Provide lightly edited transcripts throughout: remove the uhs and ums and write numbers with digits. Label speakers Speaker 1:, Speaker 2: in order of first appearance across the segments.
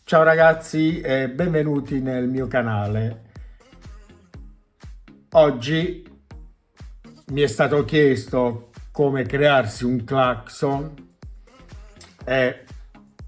Speaker 1: Ciao ragazzi e benvenuti nel mio canale. Oggi mi è stato chiesto come crearsi un clacson e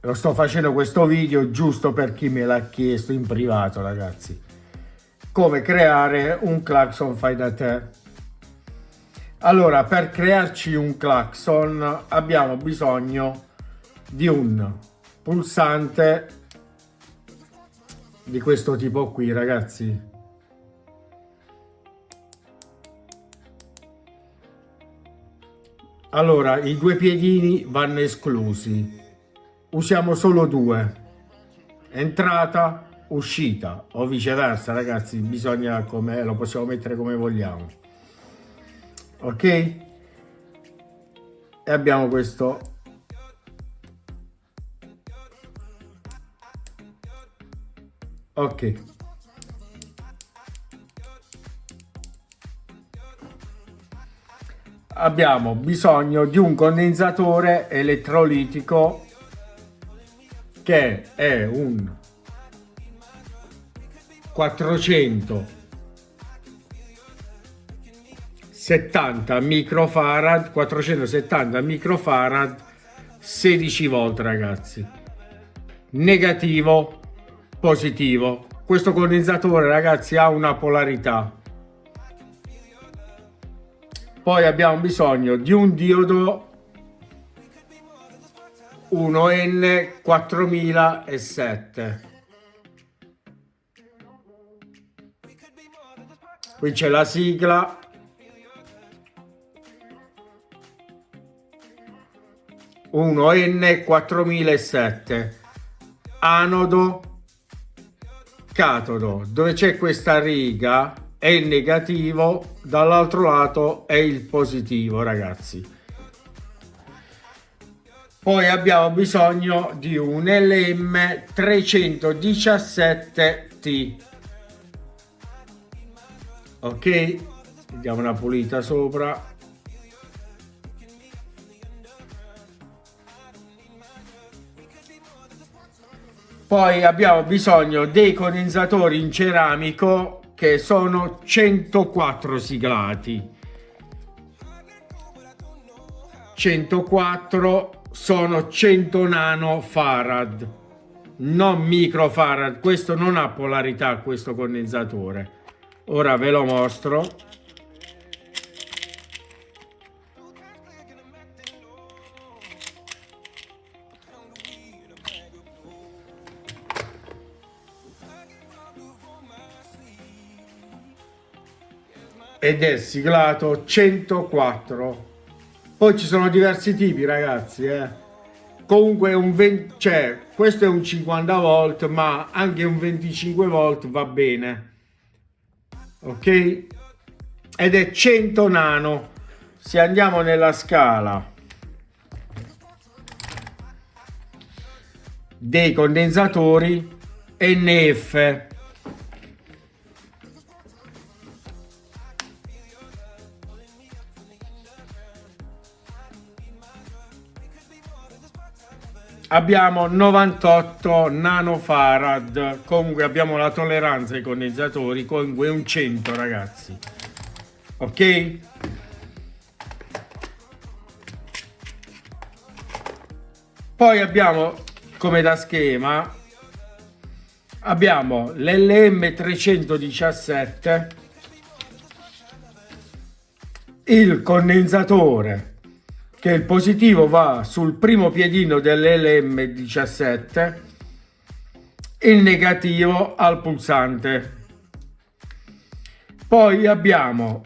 Speaker 1: lo sto facendo questo video giusto per chi me l'ha chiesto in privato, ragazzi. Come creare un clacson fai da te. Allora, per crearci un clacson abbiamo bisogno di un pulsante di questo tipo qui, ragazzi. Allora, i due piedini vanno esclusi. Usiamo solo due. Entrata, uscita o viceversa, ragazzi, bisogna come lo possiamo mettere come vogliamo. Ok? E abbiamo questo. Ok. Abbiamo bisogno di un condensatore elettrolitico che è un 470 microfarad 16 volt, ragazzi. Negativo, positivo. Questo condensatore, ragazzi, ha una polarità. Poi abbiamo bisogno di un diodo 1N4007. Qui c'è la sigla. Uno N4007, anodo, catodo. Dove c'è questa riga è il negativo, dall'altro lato è il positivo, ragazzi. Poi abbiamo bisogno di un LM317T. Ok, diamo una pulita sopra. Poi abbiamo bisogno dei condensatori in ceramico che sono 104 siglati. 104 sono 100 nanofarad, non microfarad. Questo non ha polarità, questo condensatore. Ora ve lo mostro. Ed è siglato 104. Poi ci sono diversi tipi, ragazzi, comunque un 20, cioè questo è un 50 volt, ma anche un 25 volt va bene. Ok? Ed è 100 nano. Se andiamo nella scala dei condensatori NF, abbiamo 98 nanofarad. Comunque abbiamo la tolleranza ai condensatori, comunque un 100, ragazzi. Ok? Poi abbiamo, come da schema, abbiamo l'LM317, il condensatore che il positivo va sul primo piedino dell'LM17, il negativo al pulsante. Poi abbiamo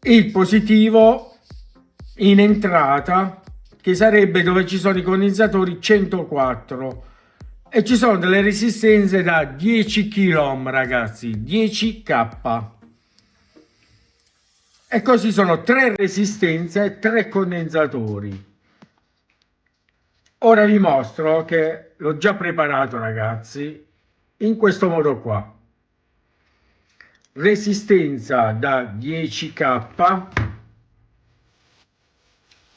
Speaker 1: il positivo in entrata, che sarebbe dove ci sono i condensatori 104, e ci sono delle resistenze da 10 kΩ, ragazzi, 10K. E così sono 3 resistenze e 3 condensatori. Ora vi mostro che l'ho già preparato, ragazzi, in questo modo qua. Resistenza da 10K,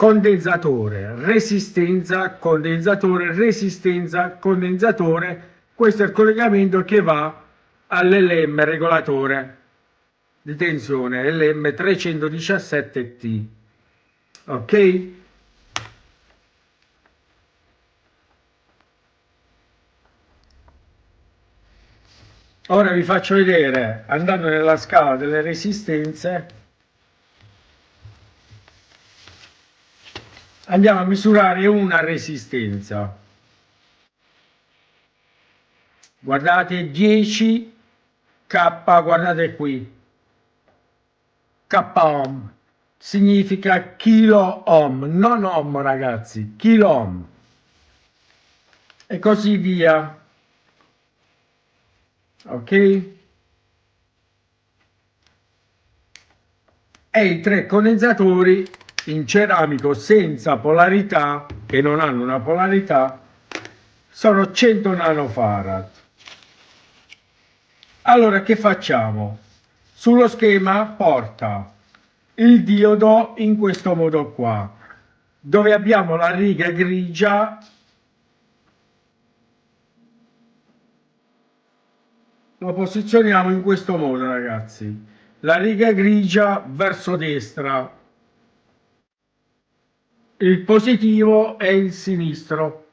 Speaker 1: condensatore, resistenza, condensatore, resistenza, condensatore. Questo è il collegamento che va all'LM regolatore di tensione, LM317T. Ok? Ora vi faccio vedere, andando nella scala delle resistenze, andiamo a misurare una resistenza. Guardate 10 K, guardate qui, K ohm, significa kilo ohm, non ohm ragazzi, kilo ohm, e così via, ok? E i tre condensatori in ceramico senza polarità, che non hanno una polarità, sono 100 nanofarad. Allora che facciamo? Sullo schema porta il diodo in questo modo qua, dove abbiamo la riga grigia lo posizioniamo in questo modo ragazzi, la riga grigia verso destra, il positivo è il sinistro,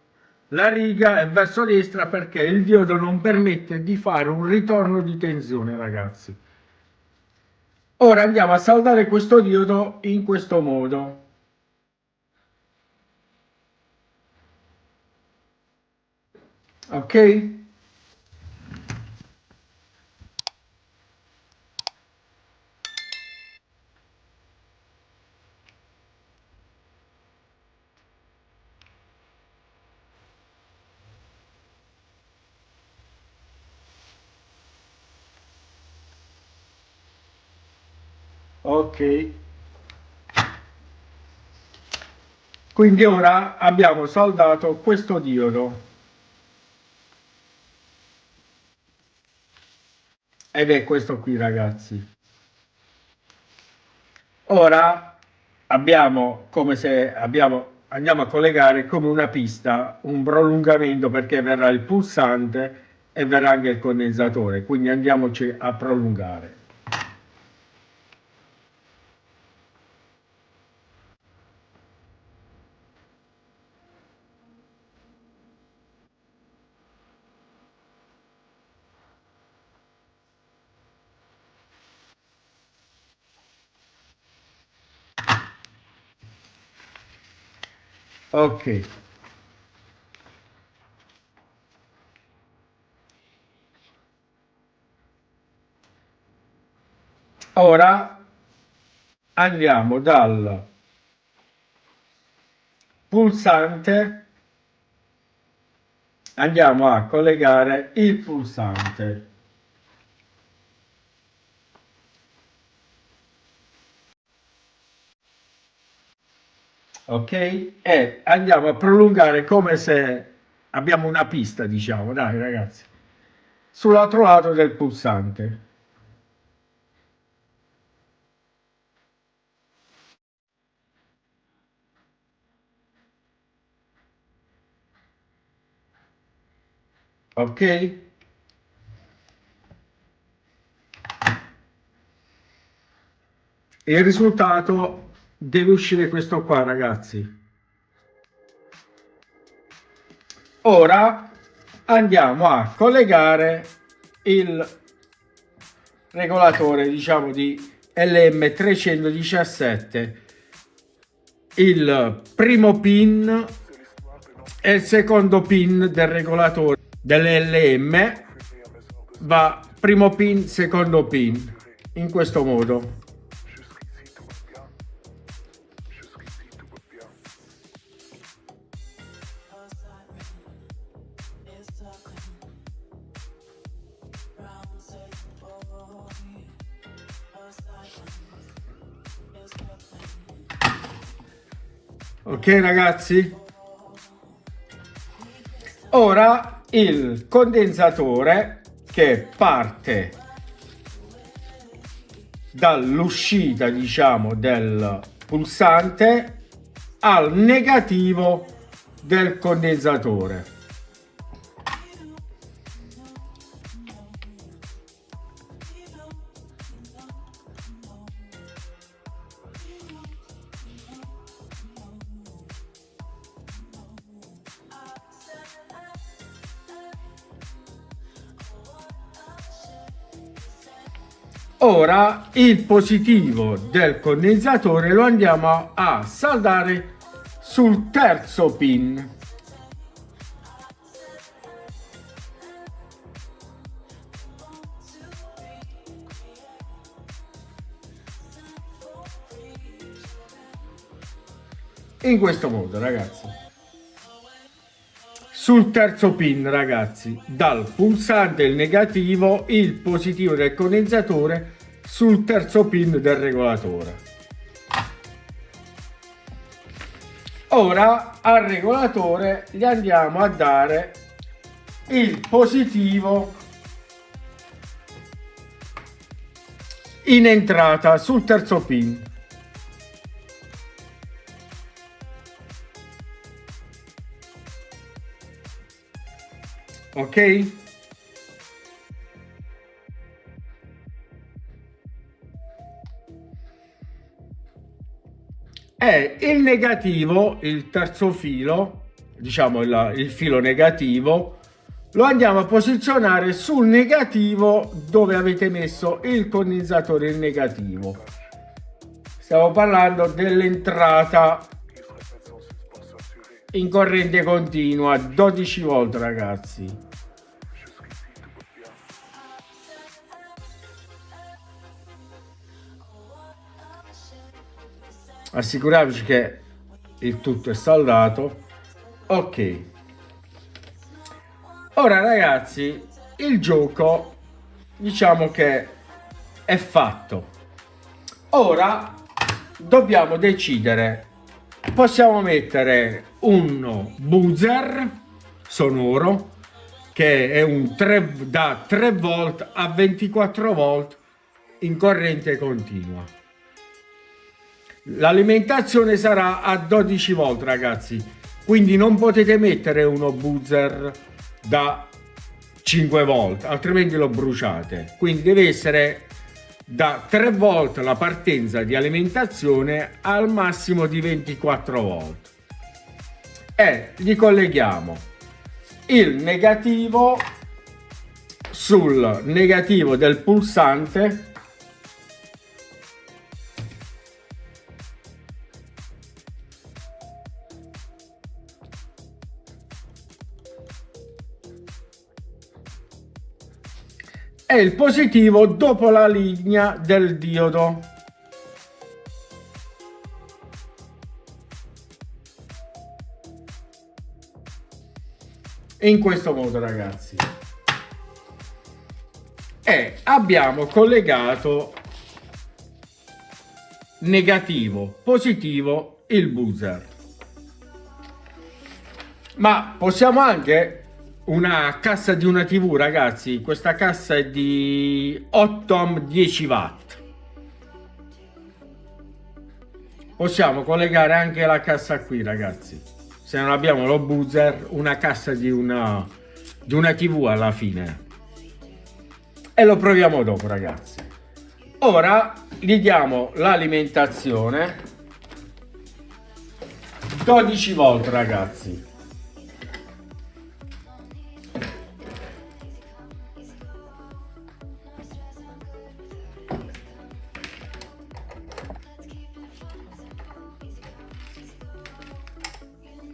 Speaker 1: la riga è verso destra perché il diodo non permette di fare un ritorno di tensione ragazzi. Ora andiamo a saldare questo diodo in questo modo. Ok? Ok. Quindi ora abbiamo saldato questo diodo ed è questo qui ragazzi. Ora abbiamo come se andiamo a collegare come una pista, un prolungamento perché verrà il pulsante e verrà anche il condensatore, quindi andiamoci a prolungare. Ok. Ora andiamo dal pulsante, andiamo a collegare il pulsante. Ok? E andiamo a prolungare come se abbiamo una pista, diciamo, dai ragazzi, sull'altro lato del pulsante. Ok? Il risultato deve uscire questo qua, ragazzi. Ora andiamo a collegare il regolatore, diciamo, di LM317, il primo pin e il secondo pin del regolatore dell'LM va primo pin, secondo pin, in questo modo. Ok ragazzi, ora il condensatore che parte dall'uscita, diciamo, del pulsante al negativo del condensatore. Ora il positivo del condensatore lo andiamo a saldare sul terzo pin. In questo modo, ragazzi. Sul terzo pin, ragazzi, dal pulsante il negativo, il positivo del condensatore sul terzo pin del regolatore. Ora al regolatore gli andiamo a dare il positivo in entrata sul terzo pin. Ok? E il negativo, il terzo filo, diciamo il filo negativo, lo andiamo a posizionare sul negativo dove avete messo il condensatore in negativo. Stiamo parlando dell'entrata in corrente continua 12 volt, ragazzi. Assicuratevi che il tutto è saldato. Ok, ora ragazzi il gioco diciamo che è fatto. Ora dobbiamo decidere, possiamo mettere un buzzer sonoro che è un da 3 volt a 24 volt in corrente continua. L'alimentazione sarà a 12 volt, ragazzi, quindi non potete mettere uno buzzer da 5 volt, altrimenti lo bruciate. Quindi deve essere da 3 volt la partenza di alimentazione al massimo di 24 volt. E gli colleghiamo il negativo sul negativo del pulsante e il positivo dopo la linea del diodo. In questo modo, ragazzi. E abbiamo collegato negativo, positivo il buzzer. Ma possiamo anche una cassa di una TV, ragazzi. Questa cassa è di 8 ohm 10 watt. Possiamo collegare anche la cassa qui, ragazzi. Se non abbiamo lo buzzer, una cassa di una TV alla fine. E lo proviamo dopo, ragazzi. Ora gli diamo l'alimentazione 12 volt, ragazzi.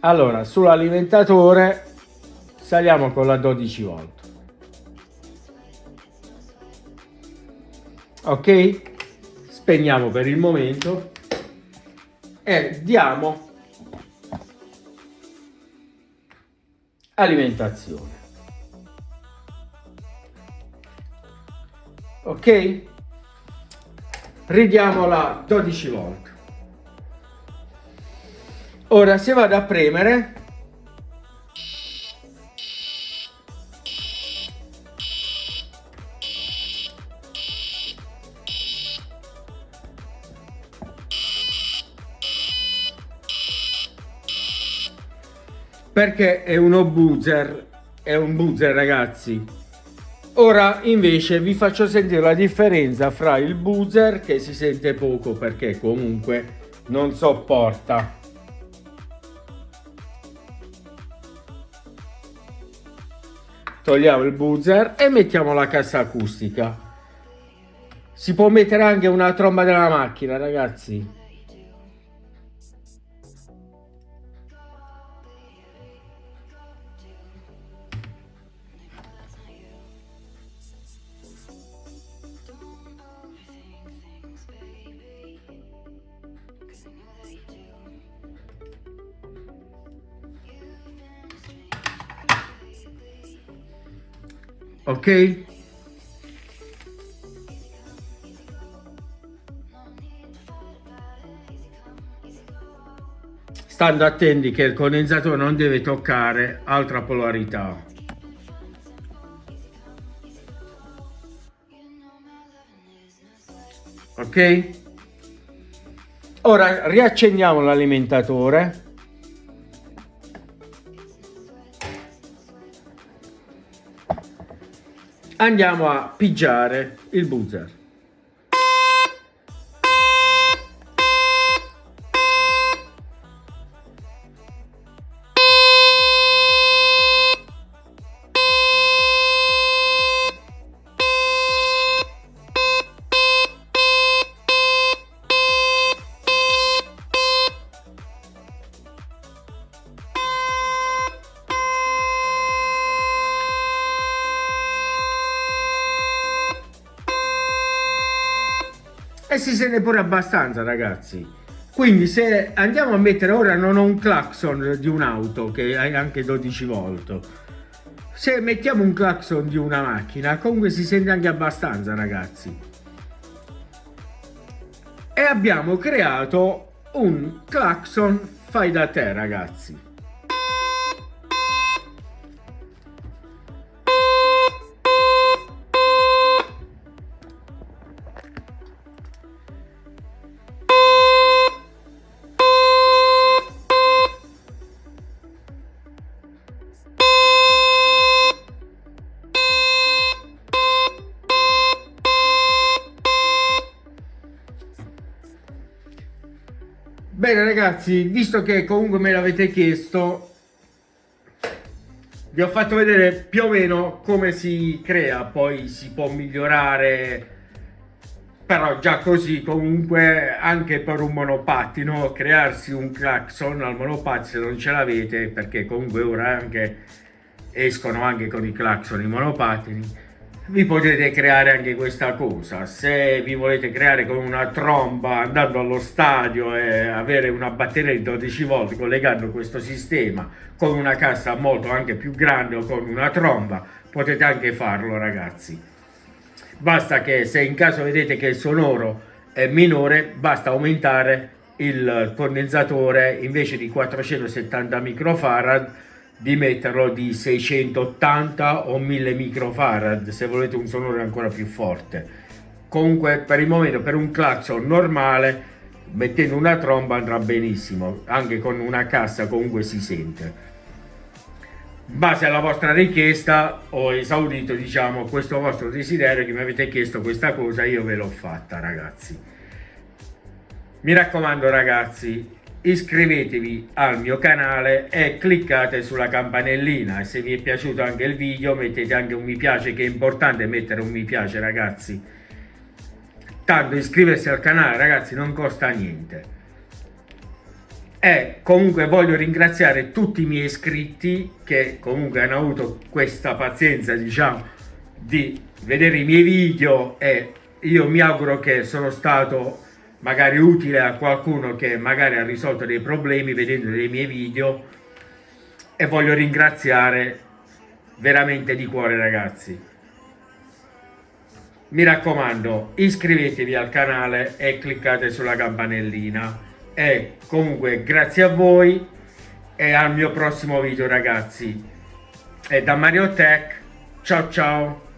Speaker 1: Allora, sull'alimentatore saliamo con la 12 volt. Ok? Spegniamo per il momento e diamo alimentazione. Ok? Ridiamo la 12 volt. Ora se vado a premere, perché è uno buzzer, è un buzzer ragazzi. Ora invece vi faccio sentire la differenza fra il buzzer, che si sente poco perché comunque non sopporta. Togliamo il buzzer e mettiamo la cassa acustica. Si può mettere anche una tromba della macchina ragazzi. Ok? Stando attenti che il condensatore non deve toccare altra polarità. Ok? Ora riaccendiamo l'alimentatore. Andiamo a pigiare il buzzer. E si sente pure abbastanza ragazzi. Quindi se andiamo a mettere, ora non ho un clacson di un'auto che ha anche 12 volt, se mettiamo un clacson di una macchina comunque si sente anche abbastanza ragazzi. E abbiamo creato un clacson fai da te ragazzi. Bene ragazzi, visto che comunque me l'avete chiesto, vi ho fatto vedere più o meno come si crea, poi si può migliorare, però già così comunque anche per un monopattino, crearsi un clacson al monopattino se non ce l'avete, perché comunque ora anche escono anche con i clacson i monopattini, vi potete creare anche questa cosa. Se vi volete creare con una tromba andando allo stadio e avere una batteria di 12 volt collegando questo sistema con una cassa molto anche più grande o con una tromba, potete anche farlo ragazzi. Basta che se in caso vedete che il sonoro è minore, basta aumentare il condensatore, invece di 470 microfarad di metterlo di 680 o 1000 microfarad se volete un sonoro ancora più forte. Comunque per il momento per un clacson normale mettendo una tromba andrà benissimo, anche con una cassa comunque si sente. In base alla vostra richiesta ho esaudito diciamo questo vostro desiderio che mi avete chiesto questa cosa, io ve l'ho fatta ragazzi. Mi raccomando ragazzi, iscrivetevi al mio canale e cliccate sulla campanellina, e se vi è piaciuto anche il video mettete anche un mi piace, che è importante mettere un mi piace ragazzi, tanto iscriversi al canale ragazzi non costa niente. E comunque voglio ringraziare tutti i miei iscritti che comunque hanno avuto questa pazienza diciamo di vedere i miei video, e io mi auguro che sono stato magari utile a qualcuno che magari ha risolto dei problemi vedendo dei miei video, e voglio ringraziare veramente di cuore ragazzi. Mi raccomando, iscrivetevi al canale e cliccate sulla campanellina, e comunque grazie a voi e al mio prossimo video ragazzi. E da Mario Tech, ciao ciao.